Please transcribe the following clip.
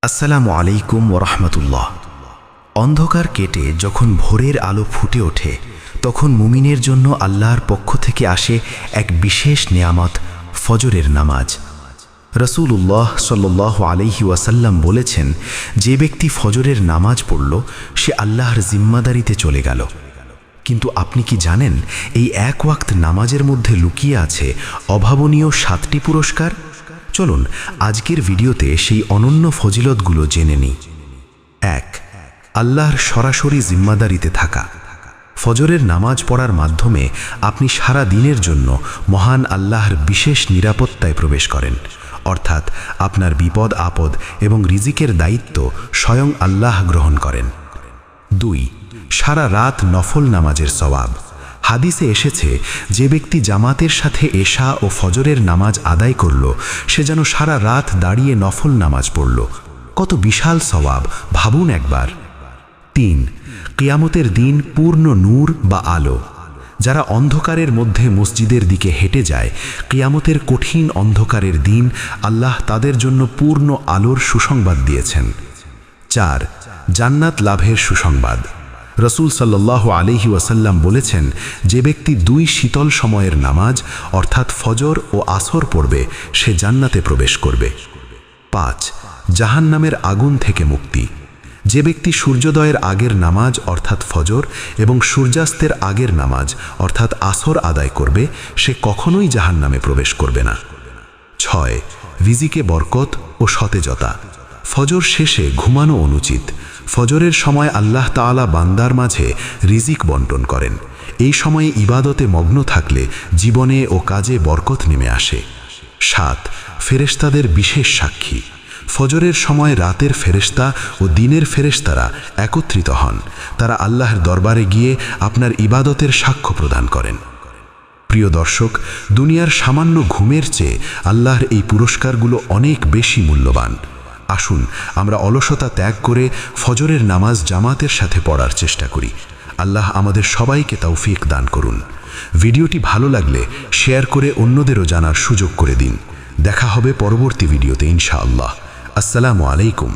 আসসালামু আলাইকুম ওরহমতুল্লাহ। অন্ধকার কেটে যখন ভোরের আলো ফুটে ওঠে তখন মুমিনের জন্য আল্লাহর পক্ষ থেকে আসে এক বিশেষ নেয়ামত, ফজরের নামাজ। রাসূলুল্লাহ সাল্লাল্লাহু আলাইহি ওয়াসাল্লাম বলেছেন, যে ব্যক্তি ফজরের নামাজ পড়ল সে আল্লাহর জিম্মাদারিতে চলে গেল। কিন্তু আপনি কি জানেন এই এক ওয়াক্ত নামাজের মধ্যে লুকিয়ে আছে অভাবনীয় 7টি পুরস্কার? চলুন আজকের ভিডিওতে সেই অনন্য ফজিলতগুলো জেনে নিই। 1. আল্লাহর সরাসরি জিম্মাদারিতে থাকা। ফজরের নামাজ পড়ার মাধ্যমে আপনি সারা দিনের জন্য মহান আল্লাহর বিশেষ নিরাপত্তায় প্রবেশ করেন, অর্থাৎ আপনার বিপদ আপদ এবং রিজিকের দায়িত্ব স্বয়ং আল্লাহ গ্রহণ করেন। 2. সারা রাত নফল নামাজের সওয়াব। হাদিসে এসেছে, যে ব্যক্তি জামাতের সাথে এশা ও ফজরের নামাজ আদায় করল সে যেন সারা রাত দাঁড়িয়ে নফল নামাজ পড়ল। কত বিশাল সওয়াব, ভাবুন একবার। 3. কিয়ামতের দিন পূর্ণ নূর বা আলো। যারা অন্ধকারের মধ্যে মসজিদের দিকে হেঁটে যায়, কিয়ামতের কঠিন অন্ধকারের দিন আল্লাহ তাদের জন্য পূর্ণ আলোর সুসংবাদ দিয়েছেন। 4. জান্নাত লাভের সুসংবাদ। রাসূল সাল্লাল্লাহু আলাইহি ওয়াসাল্লাম বলেছেন, যে ব্যক্তি 2 শীতল সময়ের নামাজ অর্থাৎ ফজর ও আসর পড়বে সে জান্নাতে প্রবেশ করবে। 5. জাহান্নামের আগুন থেকে মুক্তি। যে ব্যক্তি সূর্যোদয়ের আগের নামাজ অর্থাৎ ফজর এবং সূর্যাস্তের আগের নামাজ অর্থাৎ আসর আদায় করবে সে কখনোই জাহান্নামে প্রবেশ করবে না। 6. রিজিকে বরকত ও সতেজতা। ফজর শেষে ঘুমানো অনুচিত। ফজরের সময় আল্লাহ তাআলা বান্দার মাঝে রিজিক বন্টন করেন। এই সময়ে ইবাদতে মগ্ন থাকলে জীবনে ও কাজে বরকত নেমে আসে। 7. ফেরেশতাদের বিশেষ সাক্ষী। ফজরের সময় রাতের ফেরেশতা ও দিনের ফেরেশতারা একত্রিত হন। তারা আল্লাহর দরবারে গিয়ে আপনার ইবাদতের সাক্ষ্য প্রদান করেন। প্রিয় দর্শক, দুনিয়ার সামান্য ঘুমের চেয়ে আল্লাহর এই পুরস্কারগুলো অনেক বেশি মূল্যবান। আসুন আমরা অলসতা ত্যাগ করে ফজরের নামাজ জামাতের সাথে পড়ার চেষ্টা করি। আল্লাহ আমাদের সবাইকে তৌফিক দান করুন। ভিডিওটি ভালো লাগলে শেয়ার করে অন্যদেরও জানার সুযোগ করে দিন। দেখা হবে পরবর্তী ভিডিওতে ইনশাআল্লাহ। আসসালামু আলাইকুম।